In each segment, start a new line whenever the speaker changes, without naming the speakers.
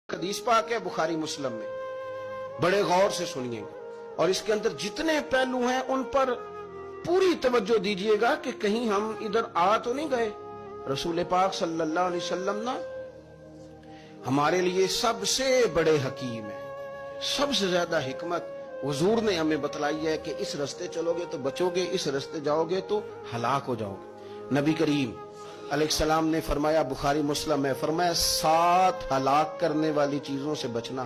حدیث پاک ہے بخاری مسلم میں، بڑے غور سے سنیے گا اور اس کے اندر جتنے پہلو ہیں ان پر پوری توجہ دیجئے گا کہ کہیں ہم ادھر آ تو نہیں گئے۔ رسول پاک صلی اللہ علیہ وسلم نا ہمارے لیے سب سے بڑے حکیم ہیں، سب سے زیادہ حکمت حضور نے ہمیں بتلائی ہے کہ اس رستے چلو گے تو بچو گے، اس رستے جاؤ گے تو ہلاک ہو جاؤ گے۔ نبی کریم علیہ السلام نے فرمایا، بخاری مسلم میں فرمایا، 7 ہلاک کرنے والی چیزوں سے بچنا،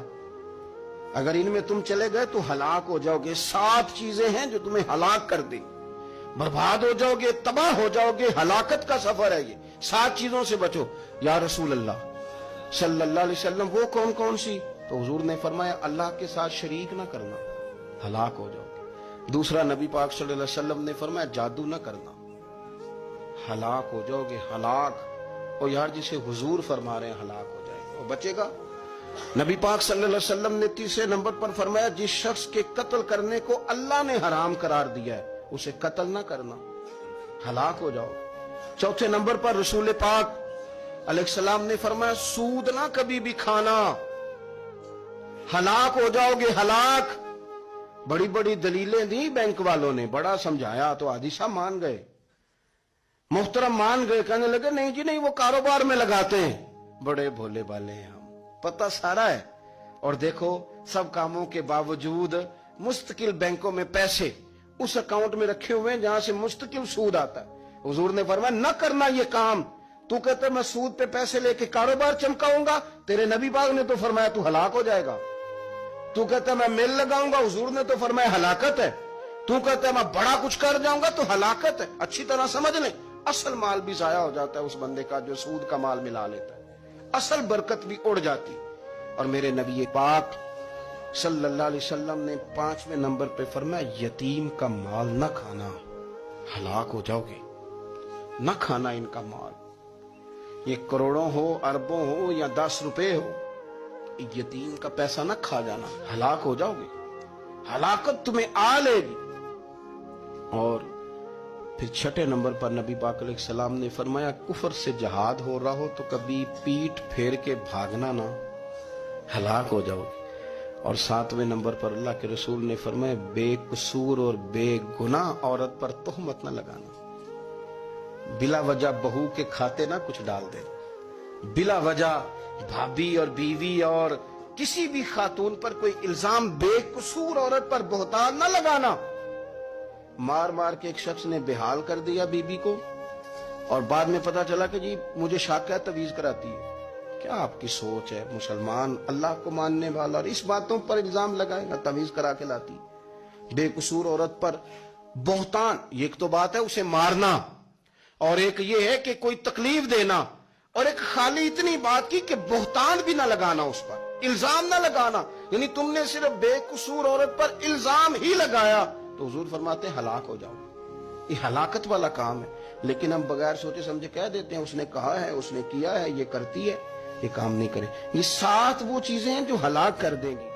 اگر ان میں تم چلے گئے تو ہلاک ہو جاؤ گے۔ 7 چیزیں ہیں جو تمہیں ہلاک کر دیں، برباد ہو جاؤ گے، تباہ ہو جاؤ گے، ہلاکت کا سفر ہے یہ، 7 چیزوں سے بچو۔ یا رسول اللہ صلی اللہ علیہ وسلم وہ کون کون سی؟ تو حضور نے فرمایا، اللہ کے ساتھ شریک نہ کرنا، ہلاک ہو جاؤ گے۔ دوسرا نبی پاک صلی اللہ علیہ وسلم نے فرمایا، جادو نہ کرنا، ہلاک ہو جاؤ گے، ہلاک۔ اور یار جسے حضور فرما رہے ہیں ہلاک ہو جائے گا، وہ بچے گا؟ نبی پاک صلی اللہ علیہ وسلم نے تیسرے نمبر پر فرمایا، جس شخص کے قتل کرنے کو اللہ نے حرام قرار دیا ہے اسے قتل نہ کرنا، ہلاک ہو جاؤ گے۔ چوتھے نمبر پر رسول پاک علیہ السلام نے فرمایا، سود نہ کبھی بھی کھانا، ہلاک ہو جاؤ گے، ہلاک۔ بڑی بڑی دلیلیں دی بینک والوں نے، بڑا سمجھایا تو حاجی صاحب مان گئے، محترم مان گئے، کہنے لگے نہیں جی نہیں، وہ کاروبار میں لگاتے ہیں۔ بڑے بھولے بالے ہیں ہم، پتہ سارا ہے۔ اور دیکھو سب کاموں کے باوجود مستقل بینکوں میں پیسے اس اکاؤنٹ میں رکھے ہوئے ہیں جہاں سے مستقل سود آتا ہے۔ حضور نے فرمایا، نہ کرنا یہ کام۔ تو کہتا ہے میں سود پہ پیسے لے کے کاروبار چمکاؤں گا، تیرے نبی پاک نے تو فرمایا تو ہلاک ہو جائے گا۔ تو کہتا ہے میں میل لگاؤں گا، حضور نے تو فرمایا ہلاکت ہے۔ تو کہتا ہے میں بڑا کچھ کر جاؤں گا تو ہلاکت ہے۔ اچھی طرح سمجھ لیں، اصل مال بھی ضائع ہو جاتا ہے اس بندے کا جو سود کا مال ملا لیتا ہے، اصل برکت بھی اڑ جاتی۔ اور میرے نبی پاک صلی اللہ علیہ وسلم نے 5ویں نمبر پہ فرمایا، یتیم کا مال نہ کھانا، ہلاک ہو جاؤ گے، نہ کھانا ان کا مال، یہ کروڑوں ہو، اربوں ہو یا 10 روپے ہو، یتیم کا پیسہ نہ کھا جانا، ہلاک ہو جاؤ گے، ہلاکت تمہیں آ لے گی۔ اور پھر 6 نمبر پر نبی پاک علیہ السلام نے فرمایا، کفر سے جہاد ہو رہا ہو تو کبھی پیٹ پھیر کے بھاگنا نہ، ہلاک ہو جاؤ گے۔ اور 7ویں نمبر پر اللہ کے رسول نے فرمایا، بے قصور اور بے گناہ عورت پر تہمت نہ لگانا، بلا وجہ بہو کے کھاتے نہ کچھ ڈال دے، بلا وجہ بھابھی اور بیوی اور کسی بھی خاتون پر کوئی الزام بے قصور عورت پر بہتان نہ لگانا۔ مار مار کے ایک شخص نے بحال کر دیا بیوی کو، اور بعد میں پتا چلا کہ جی مجھے شک ہے تعویذ کراتی ہے۔ کیا آپ کی سوچ ہے؟ مسلمان اللہ کو ماننے والا، اور اس باتوں پر الزام لگائے گا تعویذ کرا کے لاتی۔ بے قصور عورت پر بہتان، یہ ایک تو بات ہے اسے مارنا، اور ایک یہ ہے کہ کوئی تکلیف دینا، اور ایک خالی اتنی بات کی کہ بہتان بھی نہ لگانا، اس پر الزام نہ لگانا، یعنی تم نے صرف بے قصور عورت پر الزام ہی لگایا تو حضور فرماتے ہیں ہلاک ہو جاؤ۔ یہ ہلاکت والا کام ہے، لیکن ہم بغیر سوچے سمجھے کہہ دیتے ہیں اس نے کہا ہے، اس نے کیا ہے، یہ کرتی ہے، یہ کام نہیں کرے۔ یہ 7 وہ چیزیں ہیں جو ہلاک کر دیں گی۔